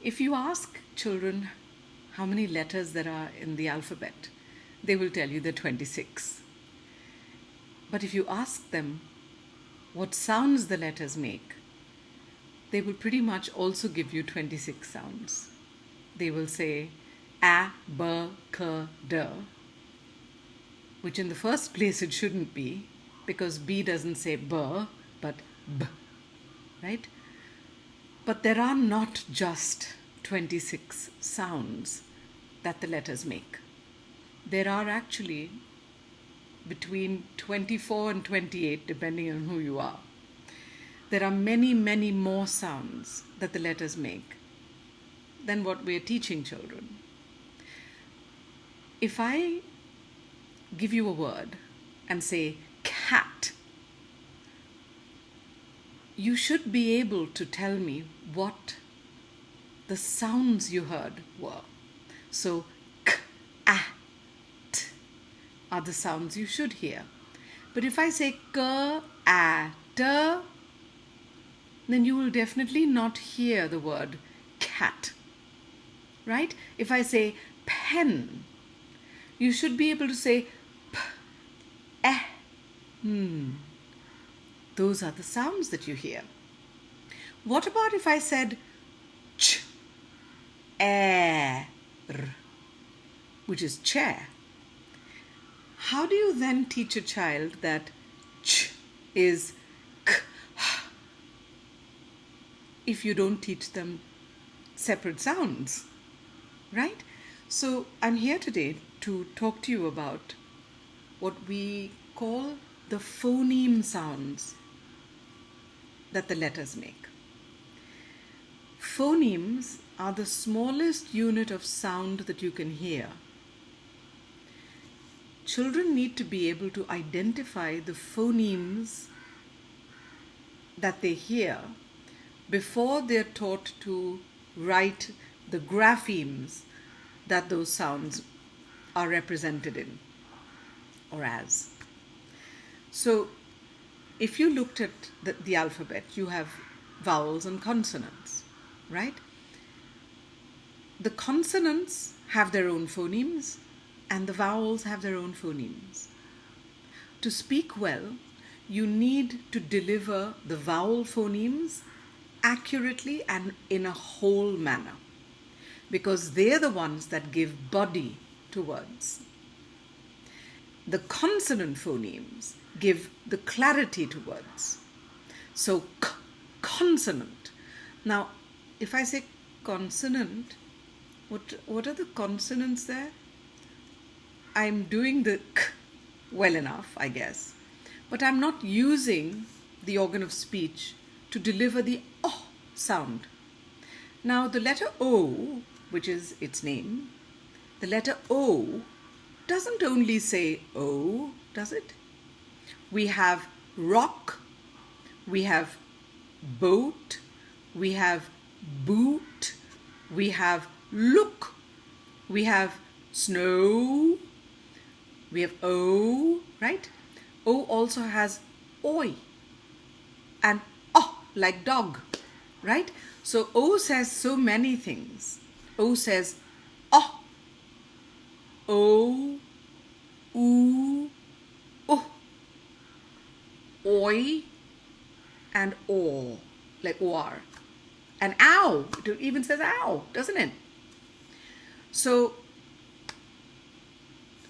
If you ask children how many letters there are in the alphabet, they will tell you there are 26. But if you ask them what sounds the letters make, they will pretty much also give you 26 sounds. They will say a, b, k, d, which in the first place it shouldn't be, because b doesn't say b, but b, right? But there are not just 26 sounds that the letters make. There are actually between 24 and 28, depending on who you are. There are many, many more sounds that the letters make than what we're teaching children. If I give you a word and say cat, you should be able to tell me what the sounds you heard were. So k, a, t are the sounds you should hear. But if I say k, a, t, then you will definitely not hear the word cat, right? If I say pen, you should be able to say p, e, Those are the sounds that you hear. What about if I said ch, r, which is chair? How do you then teach a child that ch is k, if you don't teach them separate sounds, right? So I'm here today to talk to you about what we call the phoneme sounds that the letters make. Phonemes are the smallest unit of sound that you can hear. Children need to be able to identify the phonemes that they hear before they're taught to write the graphemes that those sounds are represented in or as. So if you looked at the alphabet, you have vowels and consonants, right? The consonants have their own phonemes and the vowels have their own phonemes. To speak well, you need to deliver the vowel phonemes accurately and in a whole manner, because they're the ones that give body to words. The consonant phonemes give the clarity to words. So k, consonant. Now, if I say consonant, what are the consonants there? I'm doing the k well enough, I guess, but I'm not using the organ of speech to deliver the o sound. Now, the letter O, which is its name, the letter O doesn't only say O, does it? We have rock, we have boat, we have boot, we have look, we have snow, we have O, right? O also has oi and oh, like dog, right? So O says so many things. O says oh, o, oo, oh, oi, and o, like or. And ow, it even says ow, doesn't it? So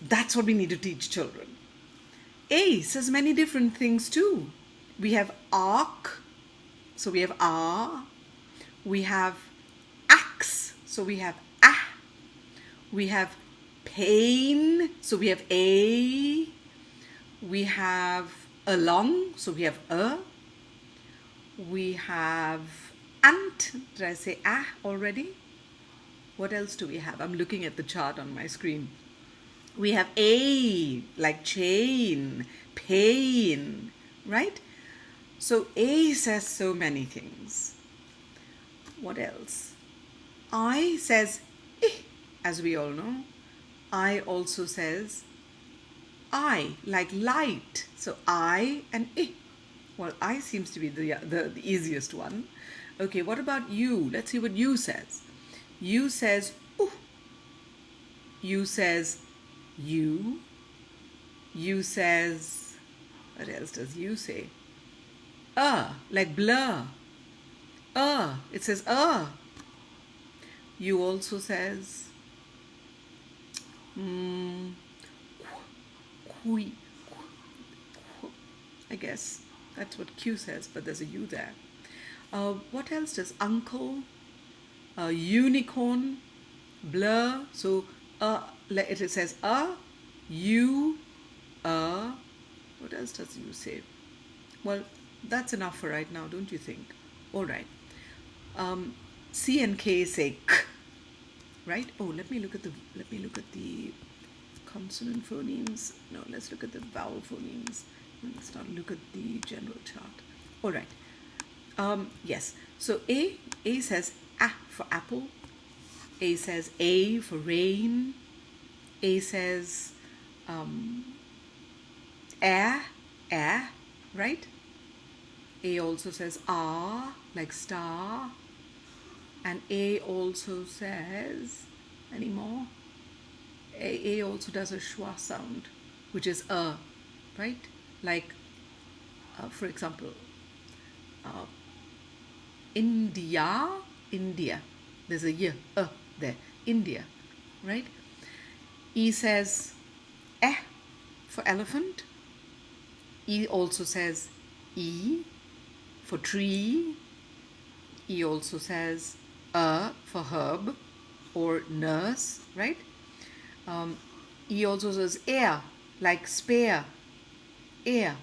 that's what we need to teach children. A says many different things too. We have arc, so we have ah. We have axe, so we have ah. We have pain, so we have a. We have along, so we have a. We have ant. Did I say ah already? What else do we have? I'm looking at the chart on my screen. We have a, like chain, pain, right? So A says so many things. What else? I says eh, as we all know. I also says I, like light. So I and eh. Well, I seems to be the easiest one. Okay, what about you? Let's see what you says. U says ooh. U says you. U says, what else does U say? Like blur. It says U also says kui. I guess that's what Q says, but there's a U there. What else does uncle? Unicorn, blur. So it says U, what else does U say? Well, that's enough for right now, don't you think? All right. C and K say k, right? Oh, let me look at the consonant phonemes. No, let's look at the vowel phonemes. Let's not look at the general chart. All right. Yes. So A says A for apple. A says A for rain. A says air, right? A also says ah, like star. And A also says, any more? A also does a schwa sound, which is right? Like, for example, India. There's a y, there. India, right? E says for elephant. E also says E for tree. E also says for herb or nurse, right? E also says air, like spare, air,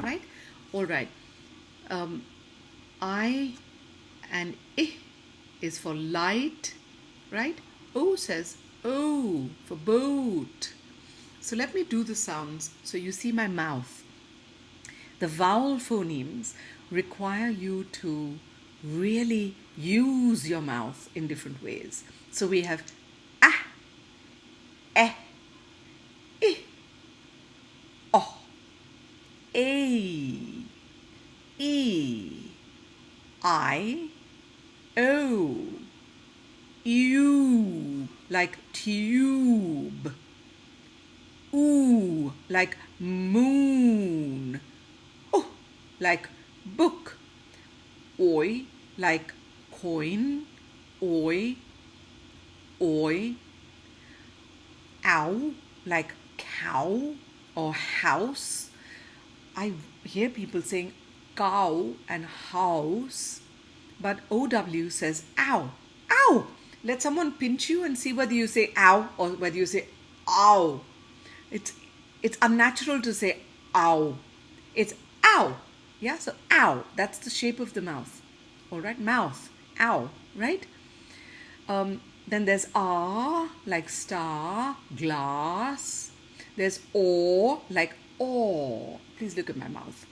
right? All right. I and I is for light, right? O says O for boat. So let me do the sounds so you see my mouth. The vowel phonemes require you to really use your mouth in different ways. So we have a, I, o, a, e, I, o, u, like tube, oo, like moon, oh, like book, oi, like coin, oi, ow, like cow or house. I hear people saying cow and house, but OW says ow, ow. Let someone pinch you and see whether you say ow or whether you say ow. It's unnatural to say ow. It's ow. Yeah, so ow. That's the shape of the mouth. All right, mouth, ow, right? Then there's ah, like star, glass. There's o, like aw. Please look at my mouth.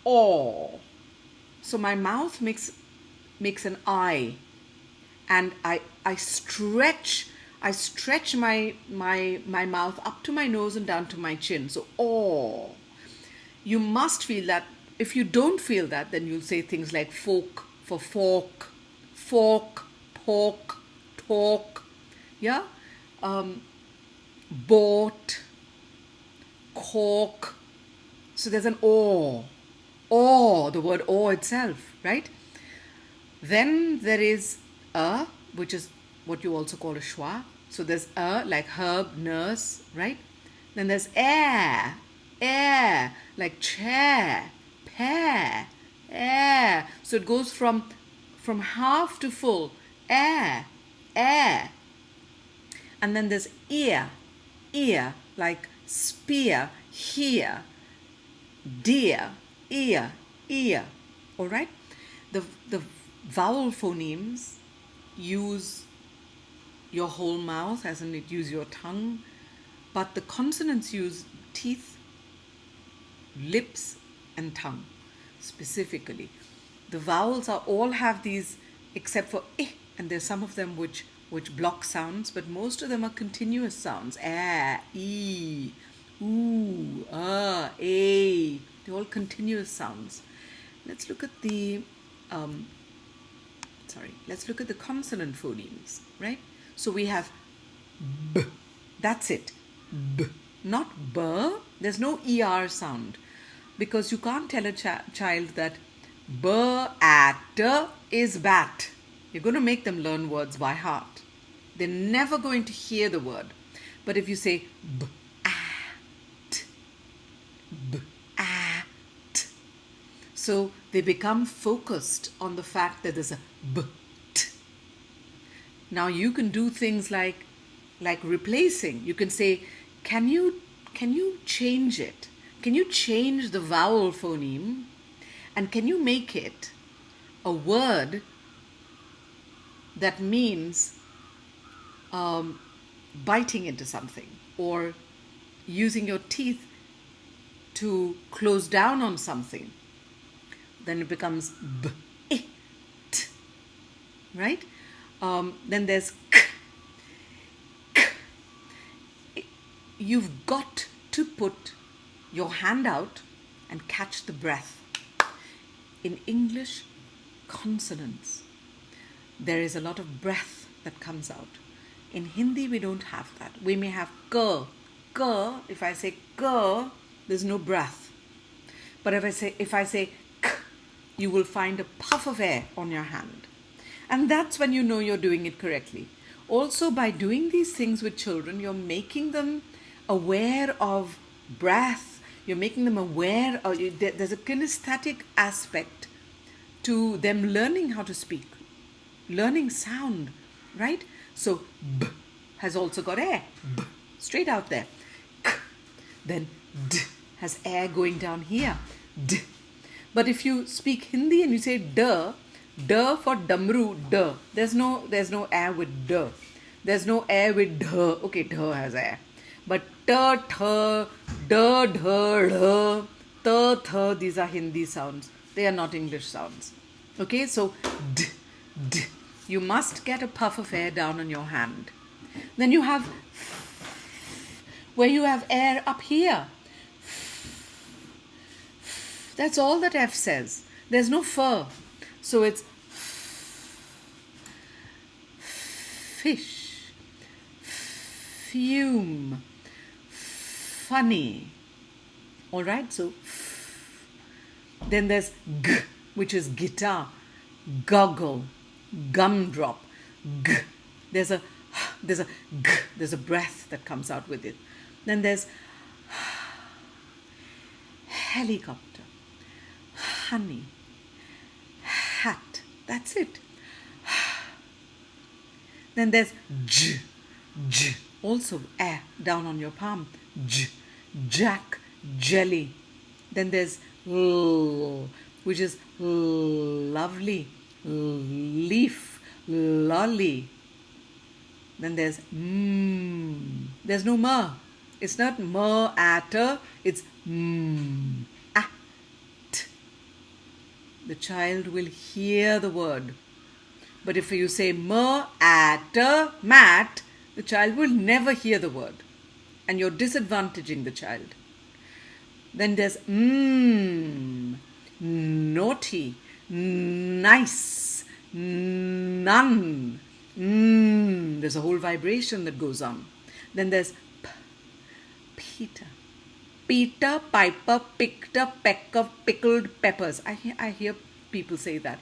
Aw. So my mouth makes an I, and I stretch my mouth up to my nose and down to my chin. So aw. You must feel that. If you don't feel that, then you'll say things like fork for fork, talk, yeah? Bought, cork. So there's an aw, the word aw itself, right? Then there is a, which is what you also call a schwa. So there's a, like herb, nurse, right? Then there's air, like chair, pear, air. So it goes from half to full, air. And then there's ear, like spear, here, dear, ear. All right? The vowel phonemes use your whole mouth, as in it use your tongue, but the consonants use teeth, lips, and tongue specifically. The vowels all have these, except for I, and there's some of them which block sounds, but most of them are continuous sounds. E, oo, a. They're all continuous sounds. Let's look at the sorry, let's look at the consonant phonemes, right? So we have B. That's it. B. Not B. There's no ER sound. Because you can't tell a child that B-at is bat. You're going to make them learn words by heart. They're never going to hear the word. But if you say B-at, B-at, so they become focused on the fact that there's a B-t. Now you can do things like replacing. You can say, can you change it? Can you change the vowel phoneme and can you make it a word that means biting into something or using your teeth to close down on something? Then it becomes b, I, t, right? Then there's k, k. You've got to put your hand out and catch the breath. In English consonants, there is a lot of breath that comes out. In Hindi, we don't have that. We may have k. K, if I say k, there's no breath. But if I say k, you will find a puff of air on your hand. And that's when you know you're doing it correctly. Also, by doing these things with children, you're making them aware of breath. You're making them aware of, there's a kinesthetic aspect to them learning how to speak, learning sound, right? So b has also got air, b, straight out there. K, then d has air going down here, d. But if you speak Hindi and you say d for damru, d. There's no air with d. There's no air with d. Okay, d has air. But t, th, d, dh, dh, t, th, these are Hindi sounds. They are not English sounds. Okay, so d, d. You must get a puff of air down on your hand. Then you have where you have air up here. That's all that F says. There's no f. So it's fish, fume, funny. All right, so then there's g, which is guitar, goggle, gumdrop, g. There's a g, there's a breath that comes out with it. Then there's helicopter, honey, hat. That's it. Then there's j, j, also air down on your palm. J, jack, jelly. Then there's l, which is lovely, leaf, lolly. Then there's there's no ma. It's not ma at, it's at. The child will hear the word. But if you say ma at mat, the child will never hear the word. And you're disadvantaging the child. Then there's naughty, nice, none. There's a whole vibration that goes on. Then there's p, Peter. Peter Piper picked a peck of pickled peppers. I hear people say that.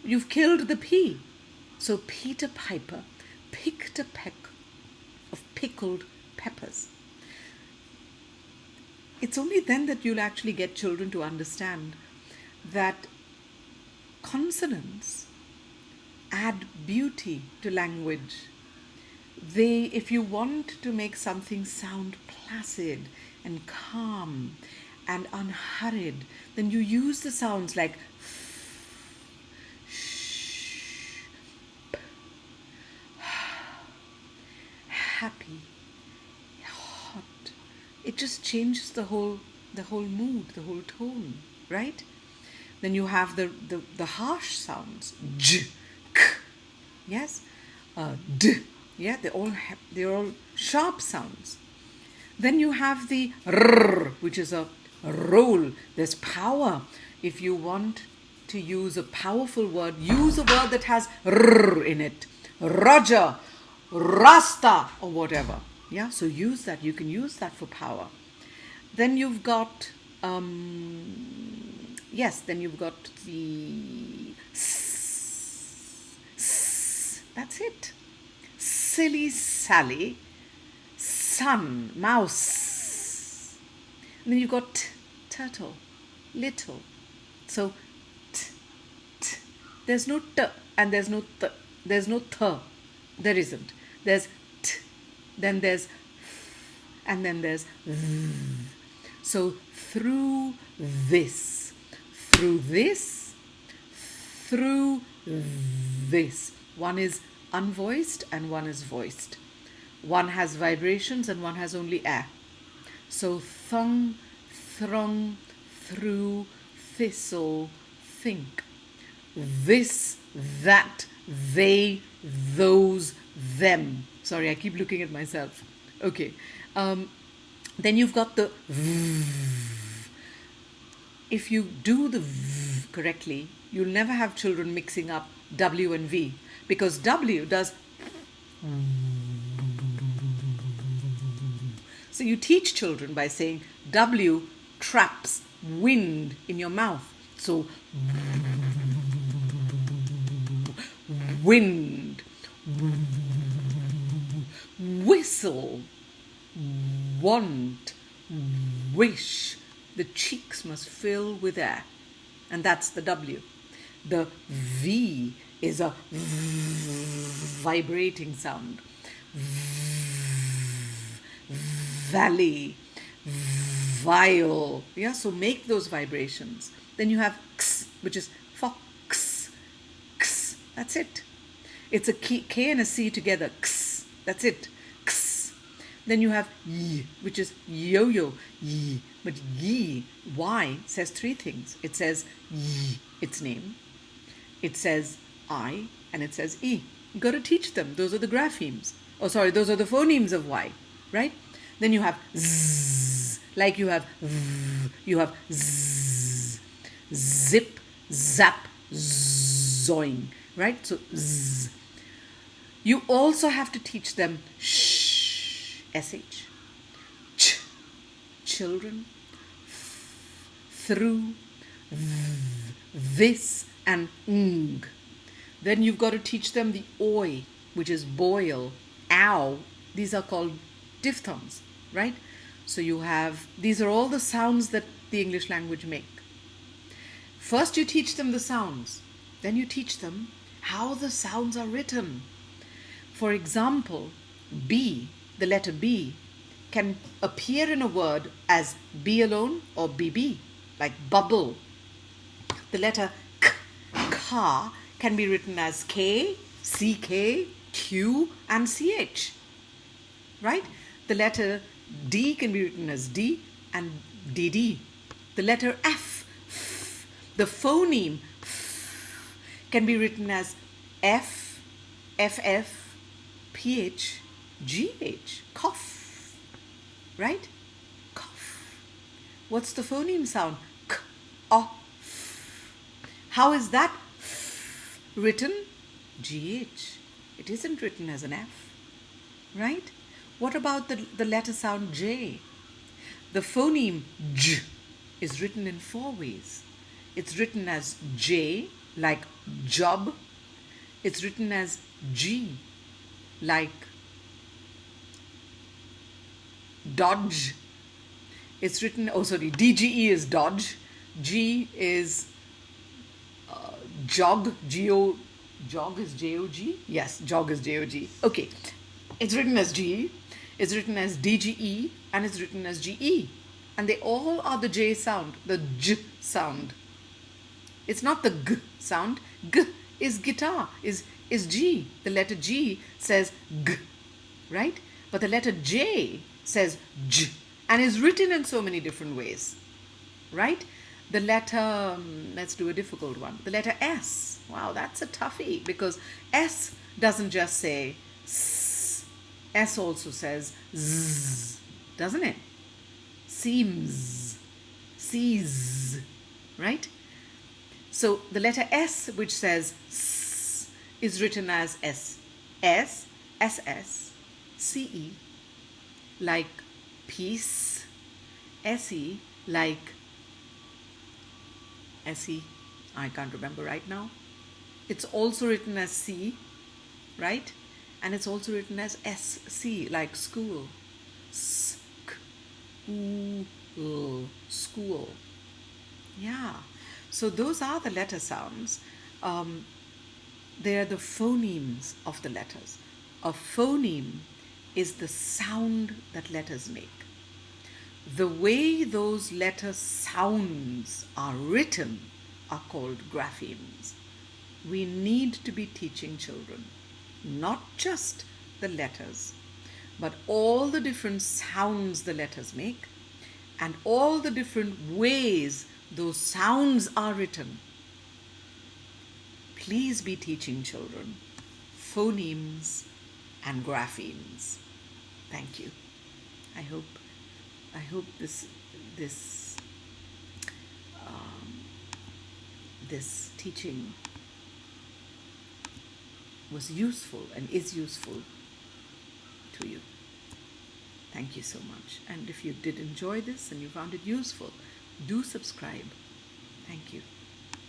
You've killed the P. So Peter Piper picked a peck of pickled peppers. It's only then that you'll actually get children to understand that consonants add beauty to language. If you want to make something sound placid and calm and unhurried, then you use the sounds like sh, p, happy, hot. It just changes the whole mood, the whole tone, right? Then you have the harsh sounds, j, k, yes, d, yeah, they're all sharp sounds. Then you have the r, which is a roll. There's power. If you want to use a powerful word, use a word that has R in it. Roger, Rasta, or whatever. Yeah, so use that. You can use that for power. Then you've got, then you've got the that's it. Silly Sally, sun, mouse. And then you've got turtle, little. So, there's no t and there's no th. There's no th. There isn't. There's t, then there's f, and then there's v. So, through this, through this, through this. One is unvoiced and one is voiced. One has vibrations and one has only air. So thung, throng, through, thistle, think. This, that, they, those, them. Sorry, I keep looking at myself. Okay. Then you've got the v. If you do the v correctly, you'll never have children mixing up W and V, because W does. So you teach children by saying W traps wind in your mouth. So wind, whistle, want, wish. The cheeks must fill with air, and that's the W. The V is a vibrating sound. Valley, vial. Yeah, so make those vibrations. Then you have x, which is fox, x. That's it. It's a K and a C together. X. That's it. X. Then you have y, which is yo-yo, y. But y, Y, says three things. It says y, its name. It says I, and it says E. You've got to teach them. Those are the graphemes. Oh, sorry, those are the phonemes of Y, right? Then you have z, like you have v, you have z, zip, zap, zoing, right? So z. You also have to teach them sh, sh, ch, children, through, this, and ng. Then you've got to teach them the oi, which is boil, ow. These are called diphthongs, right? So you have, these are all the sounds that the English language make. First you teach them the sounds, then you teach them how the sounds are written. For example, B, the letter B, can appear in a word as B alone or BB, like bubble. The letter K, ka, can be written as K, CK, Q, and CH, right? The letter D can be written as D and DD. The letter F, the phoneme can be written as F, FF, PH, GH, cough, right? Cough. What's the phoneme sound? K, O, f. How is that written? GH. It isn't written as an F, right? What about the letter sound J? The phoneme J is written in four ways. It's written as J, like job. It's written as G, like dodge. It's written, DGE is dodge. G is jog, G-O, jog is J-O-G? Yes, jog is J-O-G. Okay, it's written as G, it's written as DGE, and it's written as GE. And they all are the J sound, the J sound. It's not the G sound. G is guitar, is G. The letter G says G, right? But the letter J says J, and is written in so many different ways, right? The letter, let's do a difficult one. The letter S. Wow, that's a toughie, because S doesn't just say S. S also says Z, doesn't it? Seems, sees, right? So the letter S, which says S, is written as S. S, S, S, C, E, like peace. S, E, like S, E, I can't remember right now. It's also written as C, right? And it's also written as S, C, like school. S, K, U, L, school. Yeah. So those are the letter sounds. They are the phonemes of the letters. A phoneme is the sound that letters make. The way those letter sounds are written are called graphemes. We need to be teaching children not just the letters, but all the different sounds the letters make and all the different ways those sounds are written. Please be teaching children phonemes and graphemes. Thank you. I hope this this teaching was useful and is useful to you. Thank you so much. And if you did enjoy this and you found it useful, do subscribe. Thank you.